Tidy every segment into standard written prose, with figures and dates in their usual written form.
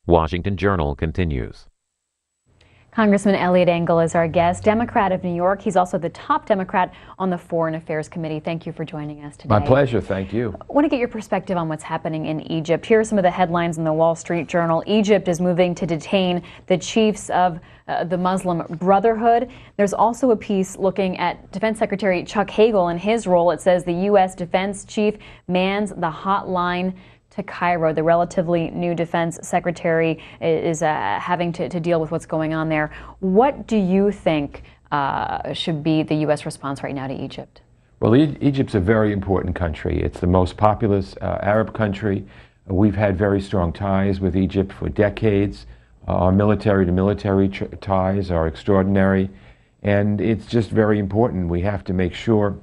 Washington Journal continues. Congressman Eliot Engel is our guest, Democrat of New York. He's also the top Democrat on the Foreign Affairs Committee. Thank you for joining us today. My pleasure. Thank you. I want to get your perspective on what's happening in Egypt. Here are some of the headlines in the Wall Street Journal. Egypt is moving to detain the chiefs of the Muslim Brotherhood. There's also a piece looking at Defense Secretary Chuck Hagel and his role. It says the U.S. Defense Chief mans the hotline to Cairo. The relatively new defense secretary is having to deal with what's going on there. What do you think should be the U.S. response right now to Egypt? Well, Egypt's a very important country. It's the most populous Arab country. We've had very strong ties with Egypt for decades. Our military-to-military ties are extraordinary, and it's just very important. We have to make sure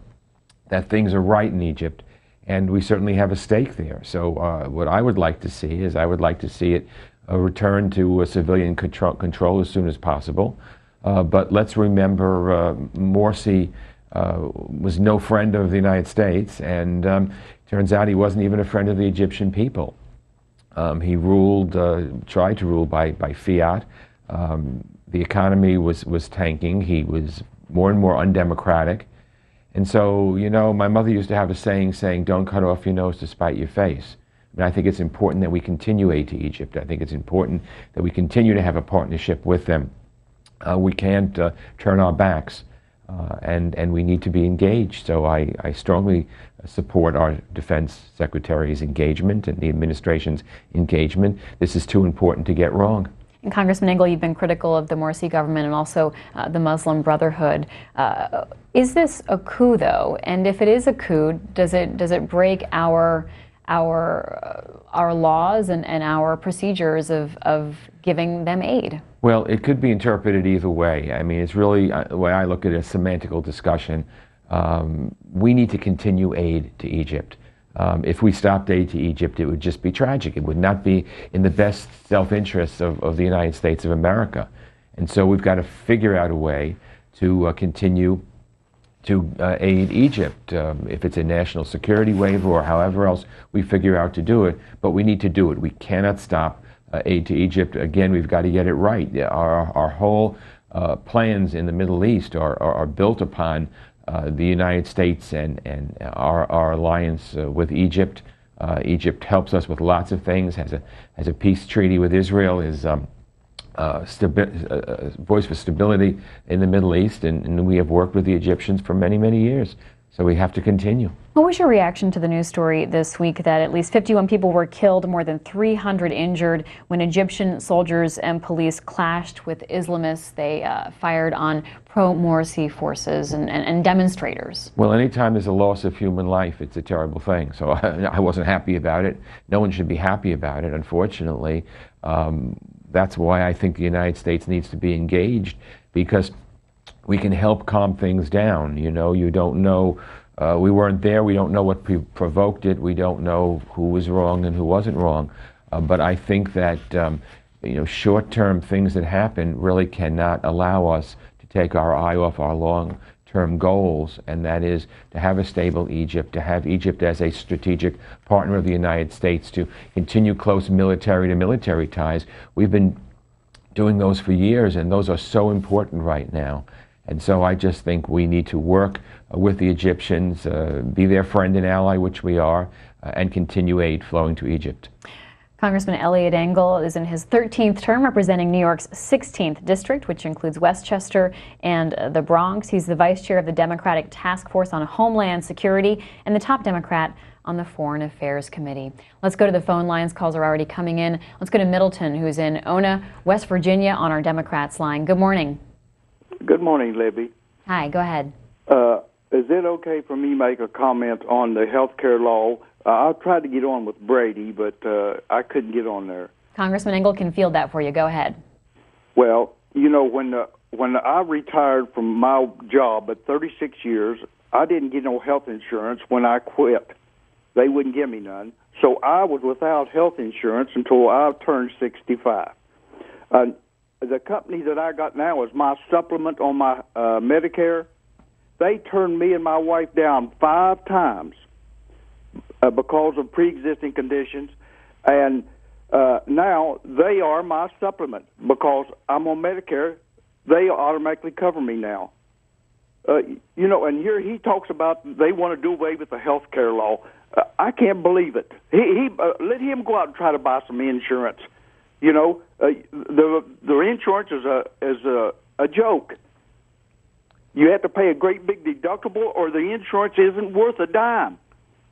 that things are right in Egypt. And we certainly have a stake there. So what I would like to see is I would like to see it return to civilian control as soon as possible. But let's remember Morsi was no friend of the United States, and turns out he wasn't even a friend of the Egyptian people. He ruled, tried to rule by fiat. The economy was tanking. He was more and more undemocratic. And so, you know, my mother used to have a saying, don't cut off your nose to spite your face. And I think it's important that we continue aid to Egypt. I think it's important that we continue to have a partnership with them. We can't turn our backs, and we need to be engaged. So I strongly support our Defense Secretary's engagement and the administration's engagement. This is too important to get wrong. And Congressman Engel, you've been critical of the Morsi government and also the Muslim Brotherhood. Is this a coup, though? And if it is a coup, does it break our laws and our procedures of giving them aid? Well, it could be interpreted either way. I mean, it's really the way I look at it, a semantical discussion. We need to continue aid to Egypt. If we stopped aid to Egypt, it would just be tragic. It would not be in the best self-interest of the United States of America. And so we've got to figure out a way to continue to aid Egypt, if it's a national security waiver or however else we figure out to do it. But we need to do it. We cannot stop aid to Egypt. Again, we've got to get it right. Our whole plans in the Middle East are built upon the United States and our alliance with Egypt. Egypt helps us with lots of things, has a peace treaty with Israel, is voice for stability in the Middle East, and we have worked with the Egyptians for many, many years. So we have to continue. What was your reaction to the news story this week that at least 51 people were killed, more than 300 injured, when Egyptian soldiers and police clashed with Islamists? They fired on pro-Morsi forces and demonstrators. Well, anytime there's a loss of human life, it's a terrible thing. So I wasn't happy about it. No one should be happy about it, unfortunately. That's why I think the United States needs to be engaged, because we can help calm things down. You know, you don't know, we weren't there, we don't know what provoked it, we don't know who was wrong and who wasn't wrong. But I think that, you know, short-term things that happen really cannot allow us to take our eye off our long-term goals, and that is to have a stable Egypt, to have Egypt as a strategic partner of the United States, to continue close military-to-military ties. We've been doing those for years, and those are so important right now. And so I just think we need to work with the Egyptians, be their friend and ally, which we are, and continue aid flowing to Egypt. Congressman Eliot Engel is in his 13th term representing New York's 16th district, which includes Westchester and the Bronx. He's the vice chair of the Democratic Task Force on Homeland Security and the top Democrat on the Foreign Affairs Committee. Let's go to the phone lines. Calls are already coming in. Let's go to Middleton, who's in Ona, West Virginia, on our Democrats line. Good morning. Good morning, Libby. Hi, go ahead. Is it okay for me to make a comment on the health care law? I tried to get on with Brady, but I couldn't get on there. Congressman Engel can field that for you. Go ahead. Well, you know, when I retired from my job at 36 years, I didn't get no health insurance when I quit. They wouldn't give me none. So I was without health insurance until I turned 65. The company that I got now is my supplement on my Medicare. They turned me and my wife down 5 times because of pre-existing conditions. And now they are my supplement because I'm on Medicare. They automatically cover me now. And here he talks about they want to do away with the health care law. I can't believe it. He let him go out and try to buy some insurance. The insurance is a joke. You have to pay a great big deductible, or the insurance isn't worth a dime.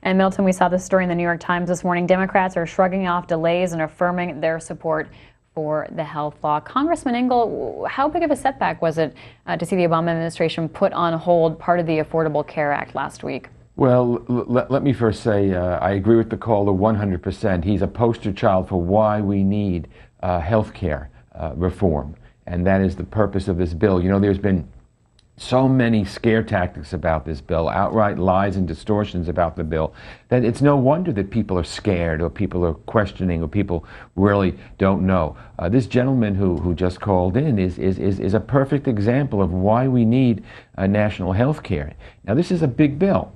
And Milton, we saw this story in the New York Times this morning. Democrats are shrugging off delays and affirming their support for the health law. Congressman Engel, how big of a setback was it to see the Obama administration put on hold part of the Affordable Care Act last week? Well, let me first say I agree with the caller 100%. He's a poster child for why we need health care reform, and that is the purpose of this bill. There's been so many scare tactics about this bill, outright lies and distortions about the bill, that it's no wonder that people are scared, or people are questioning, or people really don't know. This gentleman who just called in is a perfect example of why we need national health care. Now, this is a big bill.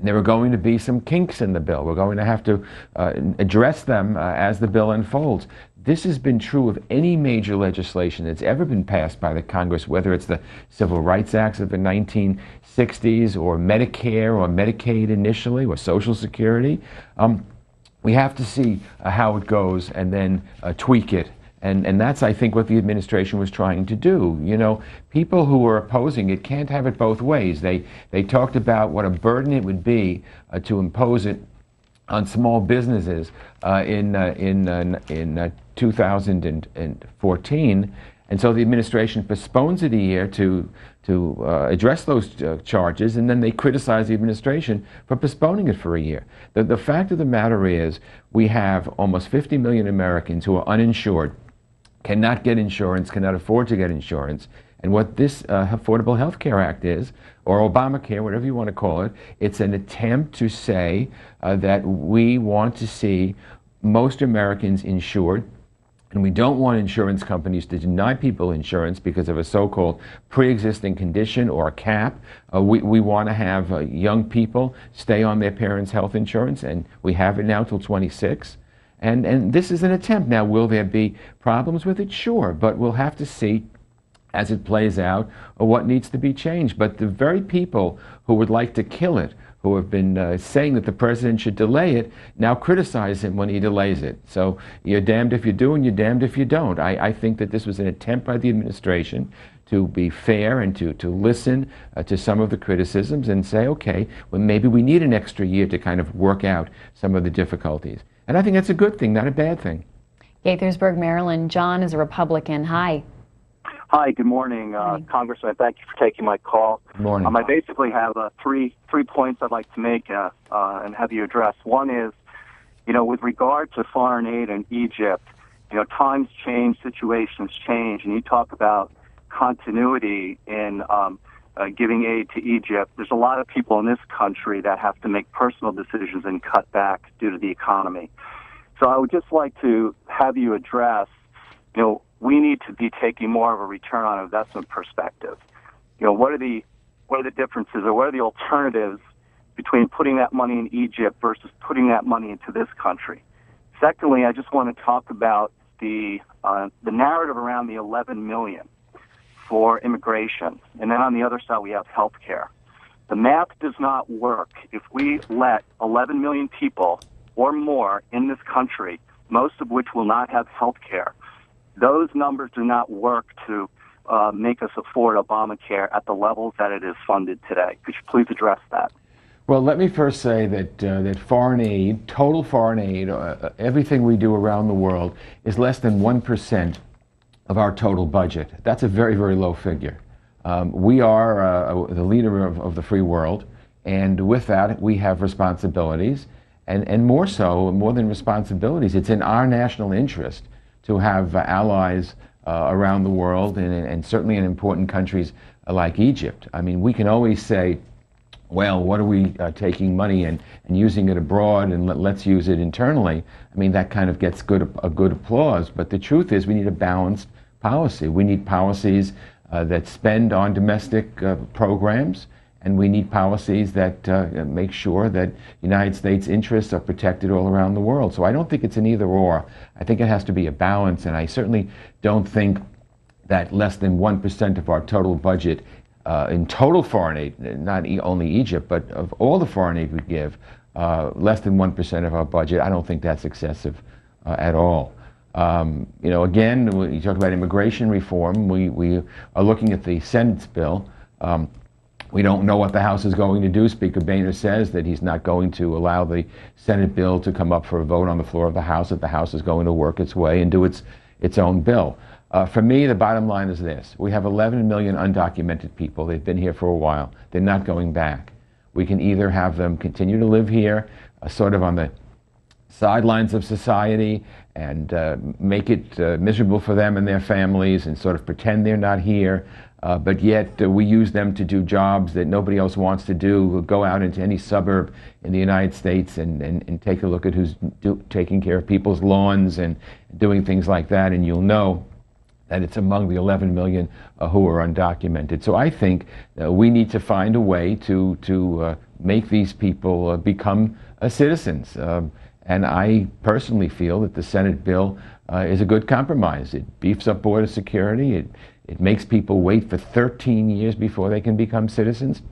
There are going to be some kinks in the bill. We're going to have to address them as the bill unfolds. This has been true of any major legislation that's ever been passed by the Congress, whether it's the Civil Rights Acts of the 1960s, or Medicare, or Medicaid initially, or Social Security. We have to see how it goes and then tweak it. And that's, I think, what the administration was trying to do. People who are opposing it can't have it both ways. They talked about what a burden it would be to impose it on small businesses in 2014, and so the administration postpones it a year to address those charges, and then they criticize the administration for postponing it for a year. The fact of the matter is, we have almost 50 million Americans who are uninsured, cannot get insurance, cannot afford to get insurance. And what this Affordable Health Care Act is, or Obamacare, whatever you want to call it, it's an attempt to say that we want to see most Americans insured, and we don't want insurance companies to deny people insurance because of a so-called pre-existing condition or a cap. We want to have young people stay on their parents' health insurance, and we have it now till 26. And this is an attempt. Now, will there be problems with it? Sure, but we'll have to see as it plays out what needs to be changed. But the very people who would like to kill it, who have been saying that the president should delay it, now criticize him when he delays it. So you're damned if you do and you're damned if you don't. I think that this was an attempt by the administration to be fair and to listen to some of the criticisms and say, okay, well, maybe we need an extra year to kind of work out some of the difficulties. And I think that's a good thing, not a bad thing. Gaithersburg, Maryland. John is a Republican. Hi. Hi, good morning, Congressman. Thank you for taking my call. Good morning. I basically have three points I'd like to make and have you address. One is, with regard to foreign aid in Egypt, times change, situations change, and you talk about continuity in giving aid to Egypt. There's a lot of people in this country that have to make personal decisions and cut back due to the economy. So I would just like to have you address, we need to be taking more of a return on investment perspective. What are the differences, or what are the alternatives between putting that money in Egypt versus putting that money into this country? Secondly, I just want to talk about the narrative around the 11 million for immigration, and then on the other side we have health care. The math does not work. If we let 11 million people or more in this country, most of which will not have health care, those numbers do not work to make us afford Obamacare at the levels that it is funded today. Could you please address that? Well, let me first say that foreign aid, total foreign aid, everything we do around the world, is less than 1% of our total budget. That's a very, very low figure. We are the leader of the free world, and with that, we have responsibilities, and more than responsibilities, it's in our national interest to have allies around the world, and certainly in important countries like Egypt. I mean, we can always say, well, what are we taking money and using it abroad, and let's use it internally? I mean, that kind of gets a good applause, but the truth is we need a balanced policy. We need policies that spend on domestic programs and we need policies that make sure that United States interests are protected all around the world. So I don't think it's an either or. I think it has to be a balance, and I certainly don't think that less than 1% of our total budget in total foreign aid, not only Egypt, but of all the foreign aid we give, less than 1% of our budget, I don't think that's excessive at all. Again, when you talk about immigration reform, we are looking at the Senate's bill. We don't know what the House is going to do. Speaker Boehner says that he's not going to allow the Senate bill to come up for a vote on the floor of the House, that the House is going to work its way and do its own bill. For me, the bottom line is this. We have 11 million undocumented people. They've been here for a while. They're not going back. We can either have them continue to live here, sort of on the sidelines of society, and make it miserable for them and their families and sort of pretend they're not here, but yet we use them to do jobs that nobody else wants to do. We'll go out into any suburb in the United States and take a look at who's taking care of people's lawns and doing things like that, and you'll know that it's among the 11 million who are undocumented. So I think we need to find a way to make these people become citizens. And I personally feel that the Senate bill is a good compromise. It beefs up border security. It makes people wait for 13 years before they can become citizens.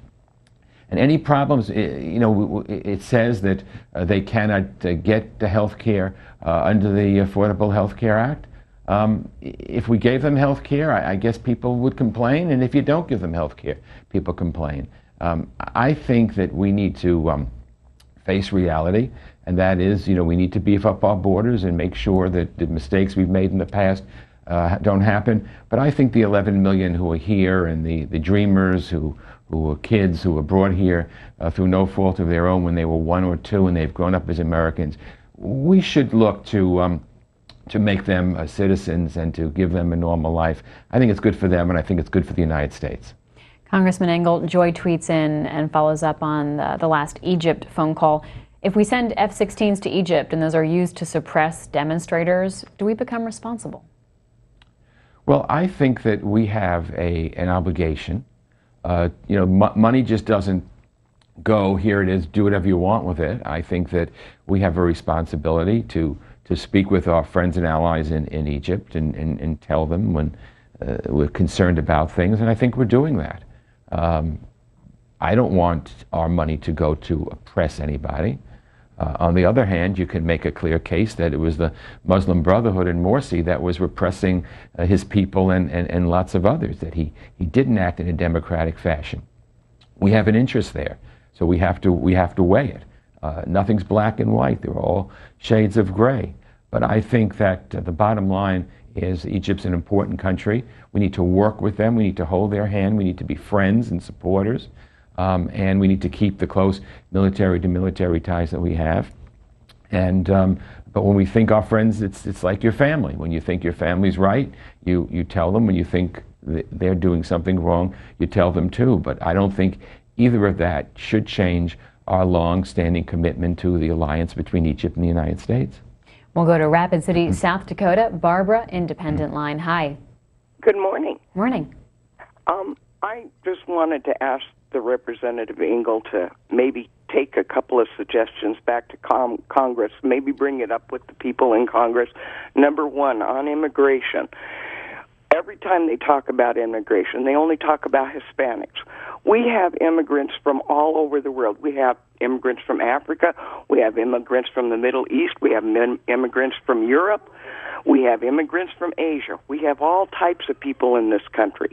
And any problems, it says that they cannot get the health care under the Affordable Health Care Act. If we gave them health care, I guess people would complain, and if you don't give them health care, people complain. I think that we need to face reality, and that is, we need to beef up our borders and make sure that the mistakes we've made in the past don't happen. But I think the 11 million who are here and the dreamers who are kids who were brought here through no fault of their own when they were 1 or 2 and they've grown up as Americans, we should look to make them citizens and to give them a normal life. I think it's good for them, and I think it's good for the United States. Congressman Engel, Joy tweets in and follows up on the last Egypt phone call. If we send F-16s to Egypt and those are used to suppress demonstrators, do we become responsible? Well, I think that we have an obligation. Money just doesn't go, here it is, do whatever you want with it. I think that we have a responsibility to speak with our friends and allies in Egypt and tell them when we're concerned about things, and I think we're doing that. I don't want our money to go to oppress anybody. On the other hand, you can make a clear case that it was the Muslim Brotherhood in Morsi that was repressing his people and lots of others, that he didn't act in a democratic fashion. We have an interest there, so we have to weigh it. Nothing's black and white. They're all shades of gray. But I think that the bottom line is Egypt's an important country. We need to work with them. We need to hold their hand. We need to be friends and supporters. And we need to keep the close military-to-military ties that we have. And but when we think our friends, it's like your family. When you think your family's right, you tell them. When you think they're doing something wrong, you tell them too. But I don't think either of that should change our long-standing commitment to the alliance between Egypt and the United States. We'll go to Rapid City, South Dakota. Barbara, Independent Line. Hi. Good morning. Morning. I just wanted to ask the Representative Engel to maybe take a couple of suggestions back to Congress, maybe bring it up with the people in Congress. Number one, on immigration. Every time they talk about immigration, they only talk about Hispanics. We have immigrants from all over the world. We have immigrants from Africa. We have immigrants from the Middle East. We have immigrants from Europe. We have immigrants from Asia. We have all types of people in this country.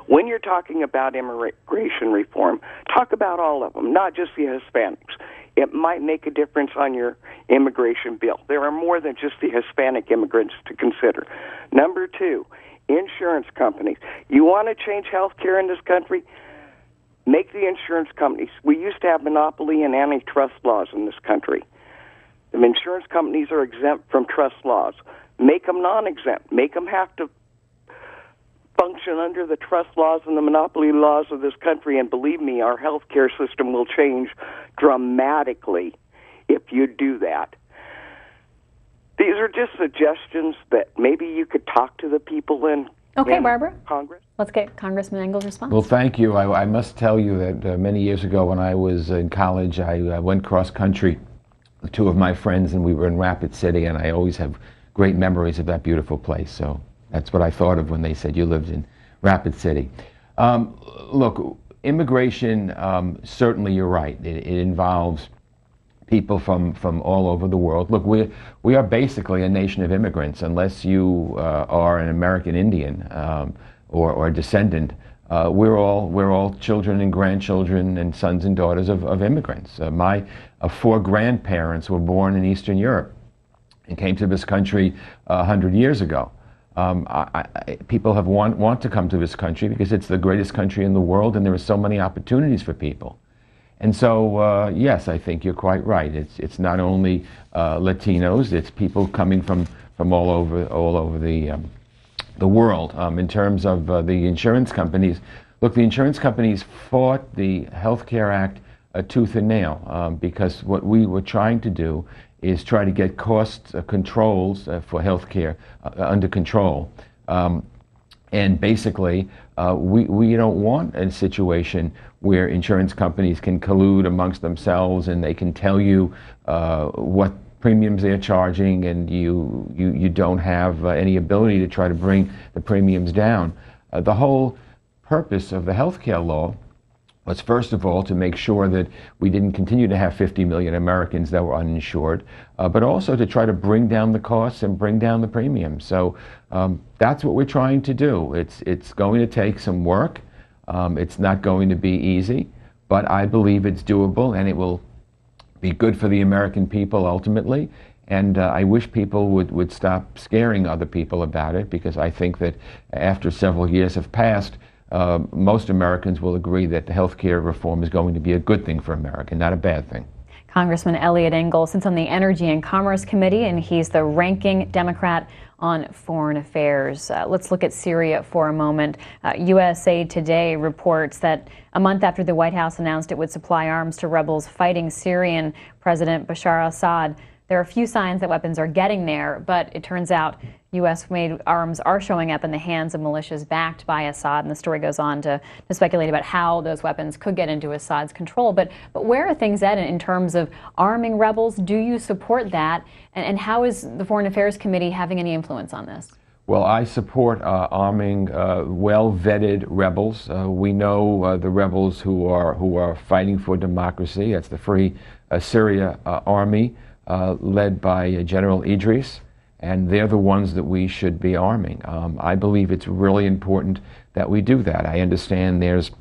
When you're talking about immigration reform, talk about all of them, not just the Hispanics. It might make a difference on your immigration bill. There are more than just the Hispanic immigrants to consider. Number two, insurance companies. You want to change health care in this country? Make the insurance companies. We used to have monopoly and antitrust laws in this country. The insurance companies are exempt from trust laws. Make them non-exempt. Make them have to function under the trust laws and the monopoly laws of this country, and believe me, our health care system will change dramatically if you do that. These are just suggestions that maybe you could talk to the people in Barbara. Congress. Let's get Congressman Engel's response. Well, thank you. I must tell you that many years ago when I was in college, I went cross-country with two of my friends, and we were in Rapid City, and I always have great memories of that beautiful place. So that's what I thought of when they said you lived in Rapid City. Look, immigration, certainly you're right. It involves people from all over the world. Look, we are basically a nation of immigrants, unless you are an American Indian or a descendant. We're all children and grandchildren and sons and daughters of immigrants. My 4 grandparents were born in Eastern Europe and came to this country 100 years ago. People have want to come to this country because it's the greatest country in the world, and there are so many opportunities for people. And so, yes, I think you're quite right. It's not only Latinos; it's people coming from all over the world. In terms of the insurance companies, look, the insurance companies fought the Health Care Act tooth and nail because what we were trying to do is try to get cost controls for health care under control. And basically, we don't want a situation where insurance companies can collude amongst themselves and they can tell you what premiums they're charging, and you don't have any ability to try to bring the premiums down. The whole purpose of the healthcare law was, first of all, to make sure that we didn't continue to have 50 million Americans that were uninsured, but also to try to bring down the costs and bring down the premiums. So that's what we're trying to do. It's going to take some work. It's not going to be easy, but I believe it's doable, and it will be good for the American people ultimately. And I wish people would stop scaring other people about it, because I think that after several years have passed, most Americans will agree that the health care reform is going to be a good thing for America, not a bad thing. Congressman Eliot Engel sits on the Energy and Commerce Committee, and he's the ranking Democrat on foreign affairs. Let's look at Syria for a moment. USA Today reports that a month after the White House announced it would supply arms to rebels fighting Syrian President Bashar al-Assad, there are a few signs that weapons are getting there, but it turns out U.S.-made arms are showing up in the hands of militias backed by Assad, and the story goes on to speculate about how those weapons could get into Assad's control. But where are things at in terms of arming rebels? Do you support that? And how is the Foreign Affairs Committee having any influence on this? Well, I support arming well-vetted rebels. We know the rebels who are fighting for democracy. That's the Free Syria Army, led by General Idris, and they're the ones that we should be arming. I believe it's really important that we do that. I understand there's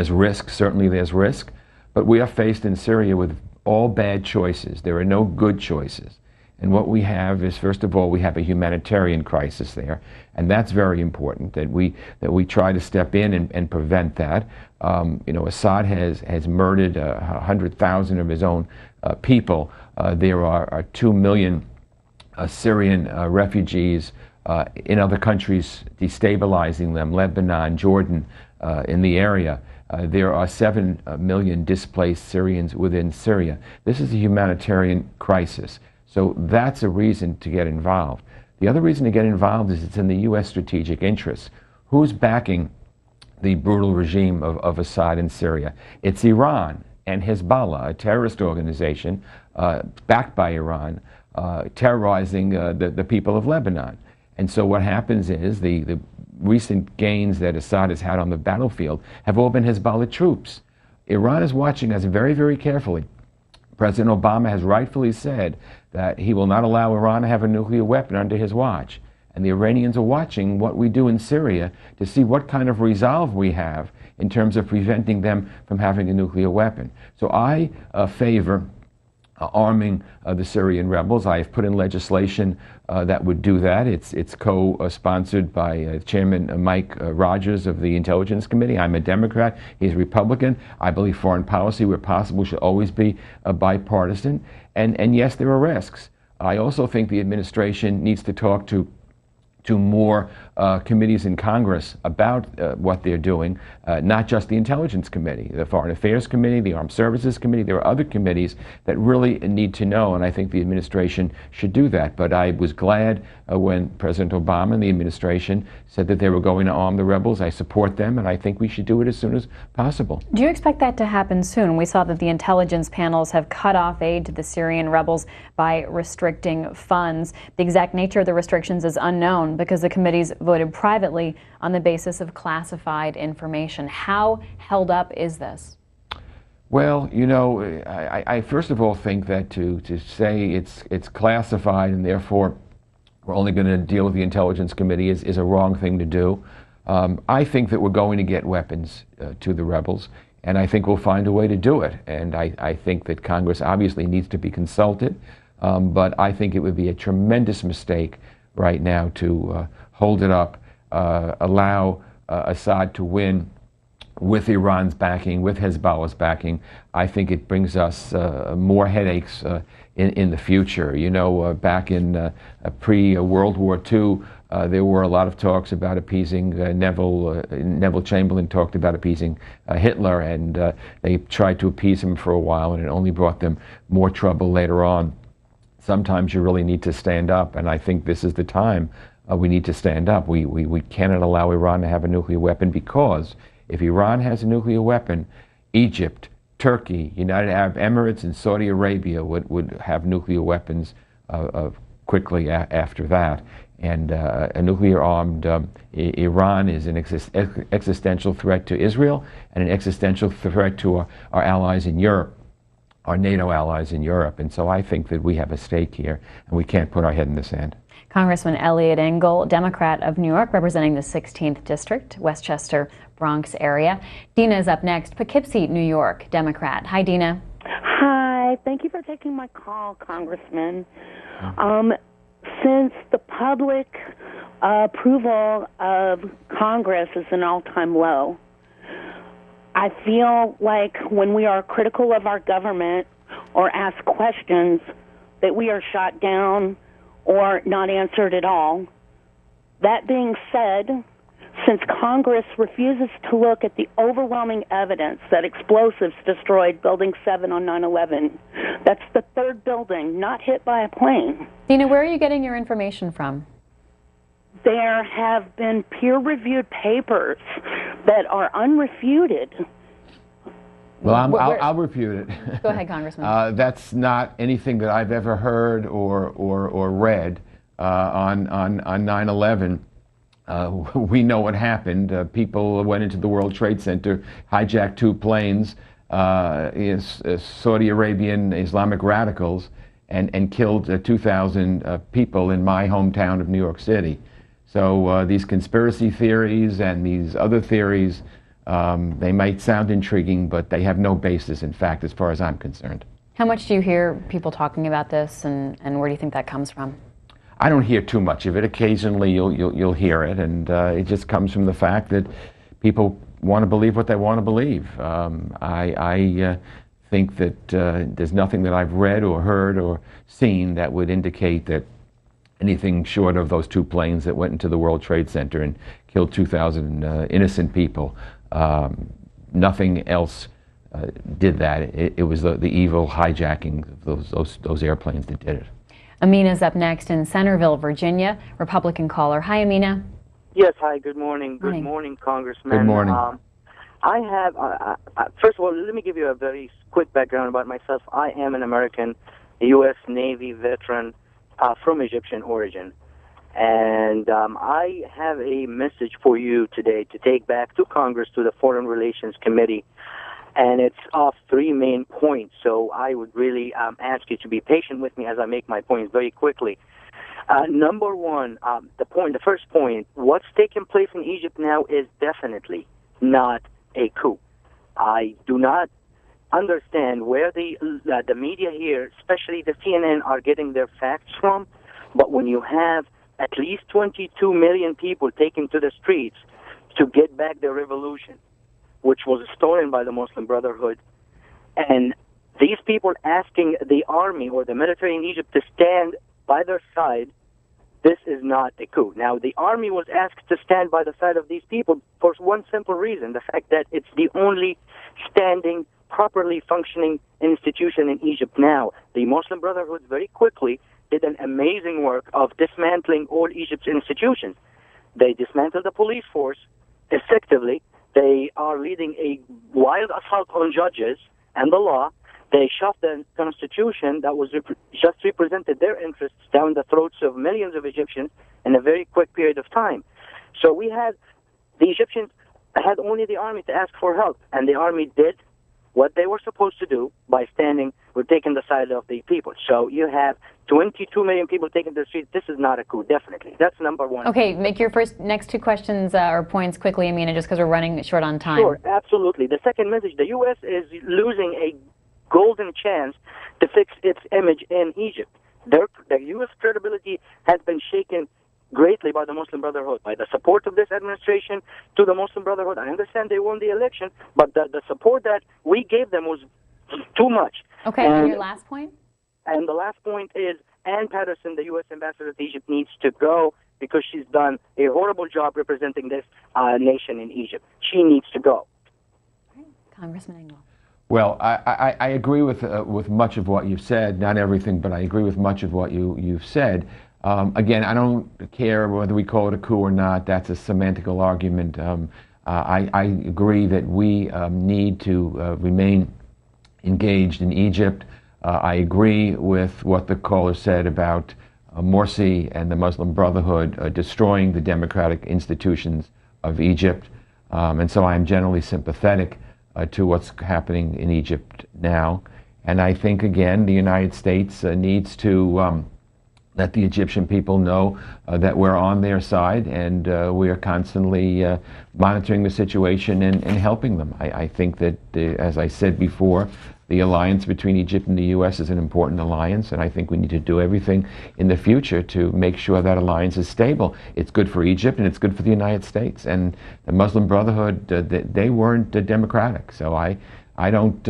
risk, certainly there's risk, but we are faced in Syria with all bad choices. There are no good choices. And what we have is, first of all, we have a humanitarian crisis there, and that's very important, that we try to step in and prevent that. Assad has murdered 100,000 of his own people. There are 2 million Syrian refugees in other countries, destabilizing them, Lebanon, Jordan, in the area. There are 7 million displaced Syrians within Syria. This is a humanitarian crisis. So that's a reason to get involved. The other reason to get involved is it's in the U.S. strategic interests. Who's backing the brutal regime of Assad in Syria? It's Iran and Hezbollah, a terrorist organization backed by Iran, terrorizing the people of Lebanon. And so what happens is the recent gains that Assad has had on the battlefield have all been Hezbollah troops. Iran is watching us very, very carefully. President Obama has rightfully said that he will not allow Iran to have a nuclear weapon under his watch. And the Iranians are watching what we do in Syria to see what kind of resolve we have in terms of preventing them from having a nuclear weapon. So I favor arming the Syrian rebels. I have put in legislation that would do that. It's co-sponsored by Chairman Mike Rogers of the Intelligence Committee. I'm a Democrat. He's a Republican. I believe foreign policy, where possible, should always be bipartisan. And yes, there are risks. I also think the administration needs to talk to to more committees in Congress about what they're doing, not just the Intelligence Committee, the Foreign Affairs Committee, the Armed Services Committee. There are other committees that really need to know, and I think the administration should do that. But I was glad when President Obama and the administration said that they were going to arm the rebels. I support them, and I think we should do it as soon as possible. Do you expect that to happen soon? We saw that the intelligence panels have cut off aid to the Syrian rebels by restricting funds. The exact nature of the restrictions is unknown because the committees voted privately on the basis of classified information. How held up is this? Well, you know, I first of all think that to say it's classified and therefore we're only going to deal with the Intelligence Committee is a wrong thing to do. I think that we're going to get weapons to the rebels, and I think we'll find a way to do it. And I think that Congress obviously needs to be consulted, but I think it would be a tremendous mistake right now to hold it up, allow Assad to win with Iran's backing, with Hezbollah's backing. I think it brings us more headaches in the future. You know, back in pre-World War II, there were a lot of talks about appeasing Neville Chamberlain talked about appeasing Hitler, and they tried to appease him for a while, and it only brought them more trouble later on. Sometimes you really need to stand up, and I think this is the time we need to stand up. We cannot allow Iran to have a nuclear weapon, because if Iran has a nuclear weapon, Egypt, Turkey, United Arab Emirates, and Saudi Arabia would have nuclear weapons quickly after that. And a nuclear-armed Iran is an existential threat to Israel and an existential threat to our allies in Europe, our NATO allies in Europe. And so I think that we have a stake here, and we can't put our head in the sand. Congressman Eliot Engel, Democrat of New York, representing the 16th District, Westchester, Bronx area. Dina is up next, Poughkeepsie, New York, Democrat. Hi, Dina. Hi. Thank you for taking my call, Congressman. Since the public approval of Congress is an all-time low, I feel like when we are critical of our government or ask questions that we are shot down or not answered at all. That being said, since Congress refuses to look at the overwhelming evidence that explosives destroyed Building 7 on 9/11, that's the third building not hit by a plane. Dina, where are you getting your information from? There have been peer-reviewed papers that are unrefuted. Well, I'll refute it. Go ahead, Congressman. That's not anything that I've ever heard or read on 9/11. We know what happened. People went into the World Trade Center, hijacked two planes, Saudi Arabian Islamic radicals, and killed 2,000 people in my hometown of New York City. So these conspiracy theories and these other theories, they might sound intriguing, but they have no basis in fact, as far as I'm concerned. How much do you hear people talking about this, and where do you think that comes from? I don't hear too much of it. Occasionally you'll hear it, and it just comes from the fact that people want to believe what they want to believe. I think that there's nothing that I've read or heard or seen that would indicate that anything short of those two planes that went into the World Trade Center and killed 2,000 innocent people. Nothing else did that. It was the evil hijacking of those airplanes that did it. Amina's up next in Centerville, Virginia, Republican caller. Hi, Amina. Yes, hi, good morning. Good morning, Congressman. Good morning. I have, first of all, let me give you a very quick background about myself. I am an American U.S. Navy veteran from Egyptian origin. And I have a message for you today to take back to Congress, to the Foreign Relations Committee. And it's of three main points. So I would really ask you to be patient with me as I make my points very quickly. Number one, the first point, what's taking place in Egypt now is definitely not a coup. I do not understand where the media here, especially the CNN, are getting their facts from. But when you have at least 22 million people taken to the streets to get back their revolution, which was stolen by the Muslim Brotherhood, and these people asking the army or the military in Egypt to stand by their side this is not a coup. Now, the army was asked to stand by the side of these people for one simple reason, the fact that it's the only standing, properly functioning institution in Egypt now. The Muslim Brotherhood very quickly did an amazing work of dismantling all Egypt's institutions. They dismantled the police force effectively. They are leading a wild assault on judges and the law. They shoved the constitution that was just represented their interests down the throats of millions of Egyptians in a very quick period of time. So the Egyptians had only the army to ask for help, and the army did what they were supposed to do by taking the side of the people. So you have 22 million people taking the streets. This is not a coup, definitely. That's number one. Okay, make your next two questions or points quickly, Amina, just because we're running short on time. Sure, absolutely. The second message, the U.S. is losing a golden chance to fix its image in Egypt. The U.S. credibility has been shaken greatly by the Muslim Brotherhood, by the support of this administration to the Muslim Brotherhood. I understand they won the election, but the support that we gave them was too much. Okay, and your last point? And the last point is Ann Patterson, the U.S. ambassador to Egypt, needs to go because she's done a horrible job representing this nation in Egypt. She needs to go. Congressman Engel. Well, I agree with much of what you've said. Not everything, but I agree with much of what you've said. Again, I don't care whether we call it a coup or not. That's a semantical argument. I agree that we need to remain engaged in Egypt. I agree with what the caller said about Morsi and the Muslim Brotherhood destroying the democratic institutions of Egypt. And so I am generally sympathetic to what's happening in Egypt now. And I think, again, the United States needs to let the Egyptian people know that we're on their side, and we are constantly monitoring the situation and helping them. I think that, as I said before, the alliance between Egypt and the U.S. is an important alliance, and I think we need to do everything in the future to make sure that alliance is stable. It's good for Egypt, and it's good for the United States. And the Muslim Brotherhood, they weren't democratic, so I don't...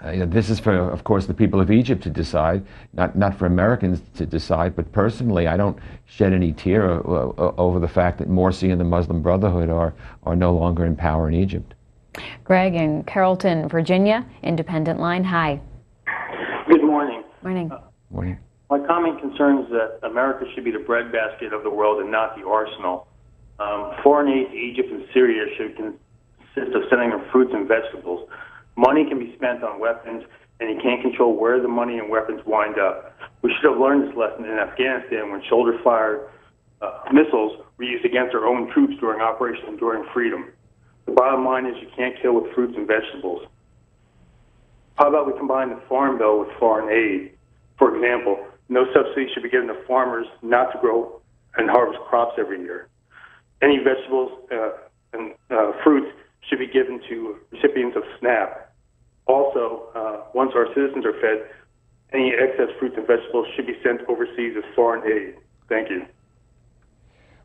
this is for, of course, the people of Egypt to decide, not for Americans to decide, but personally, I don't shed any tear over the fact that Morsi and the Muslim Brotherhood are no longer in power in Egypt. Greg in Carrollton, Virginia, Independent Line. Hi. Good morning. Morning. Morning. My comment concerns that America should be the breadbasket of the world and not the arsenal. Foreign aid to Egypt and Syria should consist of sending them fruits and vegetables. Money can be spent on weapons, and you can't control where the money and weapons wind up. We should have learned this lesson in Afghanistan when shoulder-fired missiles were used against our own troops during Operation Enduring Freedom. The bottom line is you can't kill with fruits and vegetables. How about we combine the Farm Bill with foreign aid? For example, no subsidy should be given to farmers not to grow and harvest crops every year. Any vegetables and fruits should be given to recipients of SNAP. Also, once our citizens are fed, any excess fruits and vegetables should be sent overseas as foreign aid. Thank you.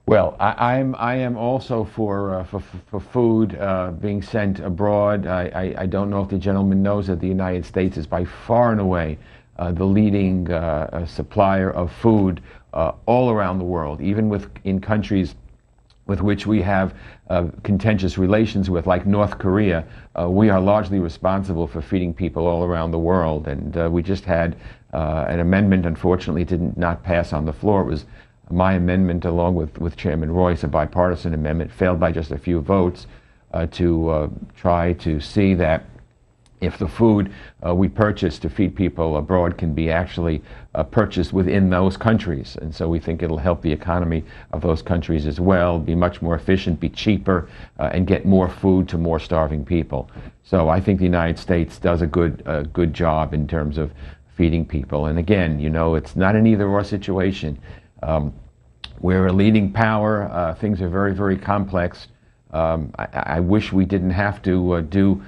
Well, I am also for food being sent abroad. I don't know if the gentleman knows that the United States is by far and away the leading supplier of food all around the world, even in countries with which we have contentious relations with, like North Korea. We are largely responsible for feeding people all around the world. And we just had an amendment, unfortunately, did not pass on the floor. It was my amendment, along with Chairman Royce, a bipartisan amendment, failed by just a few votes, to try to see that if the food we purchase to feed people abroad can be actually purchased within those countries. And so we think it'll help the economy of those countries as well, be much more efficient, be cheaper, and get more food to more starving people. So I think the United States does a good job in terms of feeding people. And again, you know, it's not an either-or situation. We're a leading power. Things are very, very complex. I wish we didn't have to do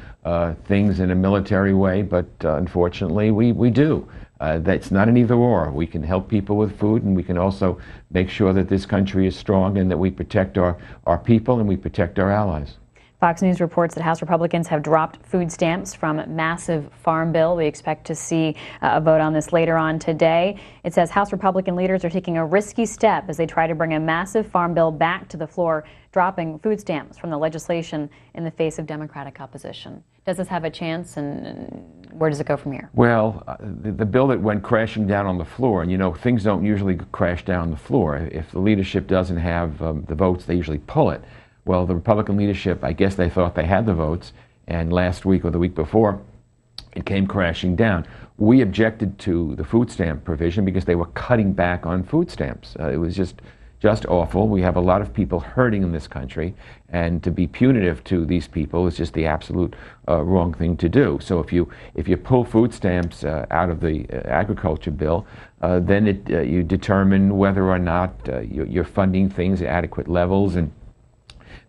things in a military way, but unfortunately we do. That's not an either-or. We can help people with food, and we can also make sure that this country is strong and that we protect our people and we protect our allies. Fox News reports that House Republicans have dropped food stamps from massive farm bill. We expect to see a vote on this later on today. It says House Republican leaders are taking a risky step as they try to bring a massive farm bill back to the floor, dropping food stamps from the legislation in the face of Democratic opposition. Does this have a chance, and where does it go from here? Well, the bill that went crashing down on the floor, and you know, things don't usually crash down the floor. If the leadership doesn't have the votes, they usually pull it. Well, the Republican leadership, I guess they thought they had the votes, and last week or the week before, it came crashing down. We objected to the food stamp provision because they were cutting back on food stamps. It was just awful. We have a lot of people hurting in this country, and to be punitive to these people is just the absolute wrong thing to do. So if you pull food stamps out of the agriculture bill, then you determine whether or not you're funding things at adequate levels, and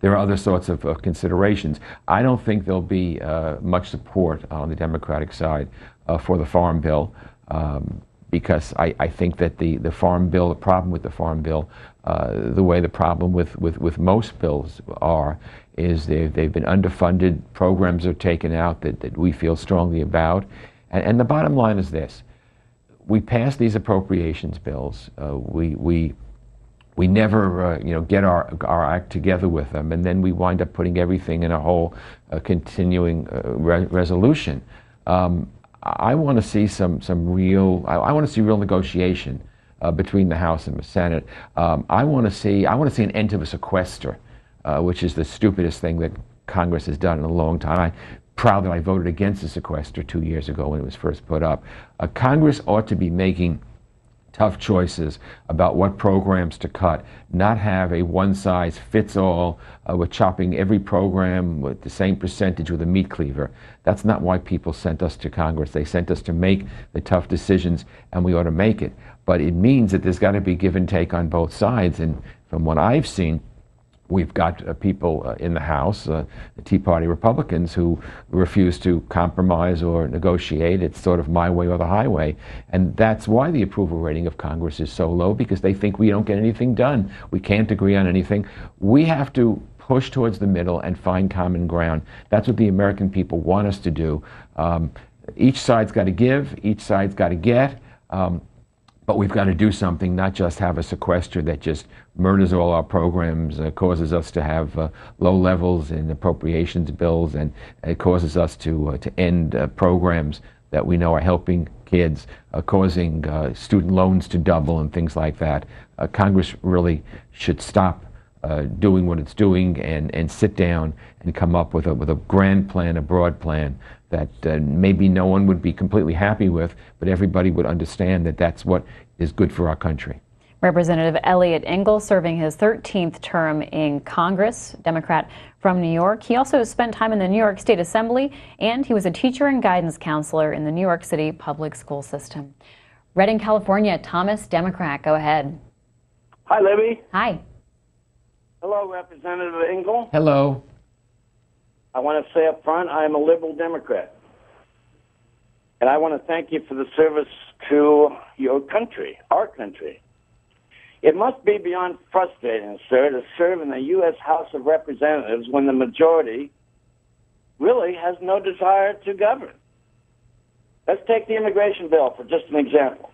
there are other sorts of considerations. I don't think there'll be much support on the Democratic side for the Farm Bill, because I think that the Farm Bill, the problem with the Farm Bill, the way the problem with most bills are, is they've been underfunded, programs are taken out that we feel strongly about. And the bottom line is this: we pass these appropriations bills, we never get our act together with them, and then we wind up putting everything in a whole continuing resolution. I want to see some real. I want to see real negotiation between the House and the Senate. I want to see an end to the sequester, which is the stupidest thing that Congress has done in a long time. I'm proud that I voted against the sequester 2 years ago when it was first put up. Congress ought to be making tough choices about what programs to cut, not have a one-size-fits-all with chopping every program with the same percentage with a meat cleaver. That's not why people sent us to Congress. They sent us to make the tough decisions, and we ought to make it. But it means that there's got to be give and take on both sides, and from what I've seen, we've got people in the House, the Tea Party Republicans, who refuse to compromise or negotiate. It's sort of my way or the highway. And that's why the approval rating of Congress is so low, because they think we don't get anything done. We can't agree on anything. We have to push towards the middle and find common ground. That's what the American people want us to do. Each side's got to give, each side's got to get. But we've got to do something, not just have a sequester that just murders all our programs, causes us to have low levels in appropriations bills, and it causes us to end programs that we know are helping kids, causing student loans to double and things like that. Congress really should stop doing what it's doing and sit down and come up with a grand plan, a broad plan that maybe no one would be completely happy with, but everybody would understand that that's what is good for our country. Representative Eliot Engel serving his 13th term in Congress, Democrat from New York. He also spent time in the New York State Assembly, and he was a teacher and guidance counselor in the New York City public school system. Redding, California, Thomas, Democrat, go ahead. Hi, Libby. Hi. Hello, Representative Engel. Hello. I want to say up front, I am a liberal Democrat. And I want to thank you for the service to your country, our country. It must be beyond frustrating, sir, to serve in the U.S. House of Representatives when the majority really has no desire to govern. Let's take the immigration bill for just an example.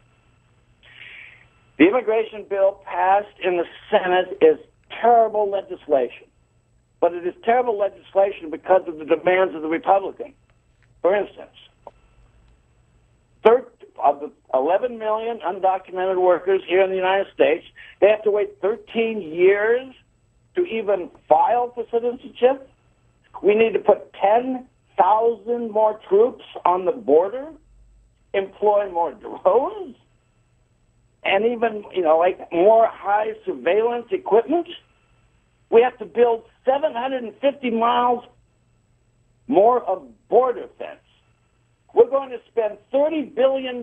The immigration bill passed in the Senate is terrible legislation. But it is terrible legislation because of the demands of the Republicans. For instance, of the 11 million undocumented workers here in the United States, they have to wait 13 years to even file for citizenship. We need to put 10,000 more troops on the border, employ more drones, and even, more high surveillance equipment. We have to build 750 miles more of border fence. We're going to spend $30 billion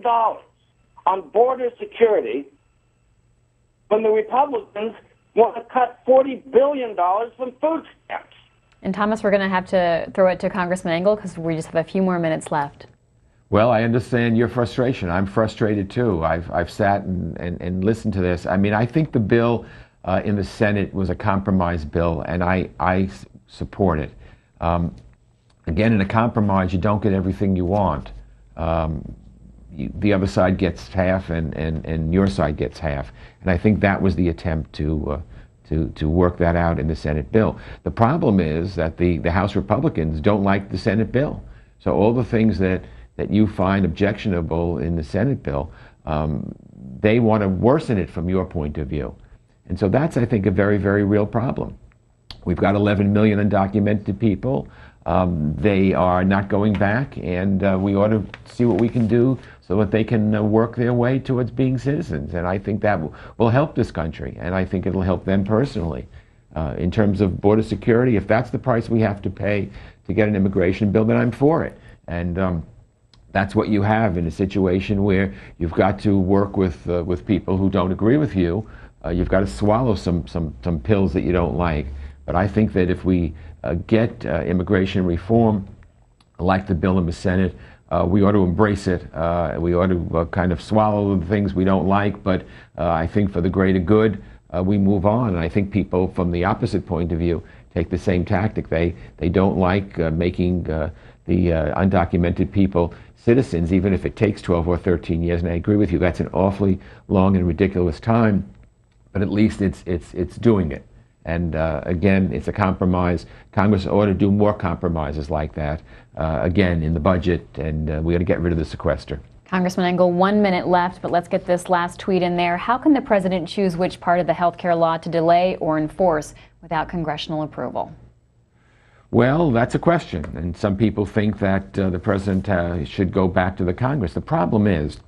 on border security when the Republicans want to cut $40 billion from food stamps. And Thomas, we're going to have to throw it to Congressman Engel because we just have a few more minutes left. Well, I understand your frustration. I'm frustrated too. I've sat and listened to this. I mean, I think the bill in the Senate was a compromise bill, and I support it. Again, in a compromise, you don't get everything you want. The other side gets half, and your side gets half. And I think that was the attempt to work that out in the Senate bill. The problem is that the House Republicans don't like the Senate bill. So all the things that you find objectionable in the Senate bill, they want to worsen it from your point of view. And so that's, I think, a very, very real problem. We've got 11 million undocumented people. They are not going back, and we ought to see what we can do so that they can work their way towards being citizens. And I think that will help this country, and I think it'll help them personally. In terms of border security, if that's the price we have to pay to get an immigration bill, then I'm for it. And that's what you have in a situation where you've got to work with people who don't agree with you. You've got to swallow some pills that you don't like. But I think that if we get immigration reform, like the bill in the Senate, we ought to embrace it. We ought to kind of swallow the things we don't like, but I think for the greater good, we move on. And I think people from the opposite point of view take the same tactic. They don't like making the undocumented people citizens, even if it takes 12 or 13 years. And I agree with you, that's an awfully long and ridiculous time, but at least it's doing it. And again, it's a compromise. Congress ought to do more compromises like that, again, in the budget, and we ought to get rid of the sequester. Congressman Engel, 1 minute left, but let's get this last tweet in there. How can the president choose which part of the health care law to delay or enforce without congressional approval? Well, that's a question, and some people think that the president should go back to the Congress. The problem is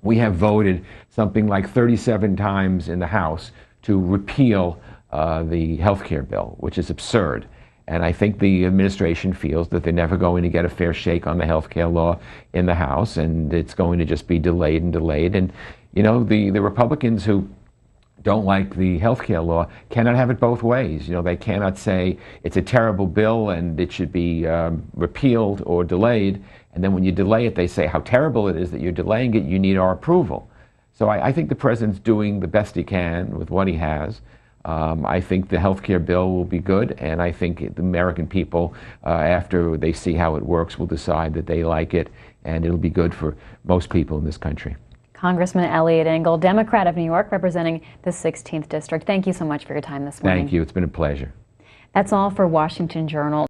we have voted something like 37 times in the House to repeal the health care bill, which is absurd. And I think the administration feels that they're never going to get a fair shake on the health care law in the House, and it's going to just be delayed and delayed. And, you know, the Republicans who don't like the health care law cannot have it both ways. You know, they cannot say it's a terrible bill and it should be repealed or delayed, and then when you delay it, they say how terrible it is that you're delaying it, you need our approval. So I think the president's doing the best he can with what he has. I think the health care bill will be good, and I think the American people, after they see how it works, will decide that they like it, and it'll be good for most people in this country. Congressman Eliot Engel, Democrat of New York, representing the 16th District. Thank you so much for your time this morning. Thank you. It's been a pleasure. That's all for Washington Journal.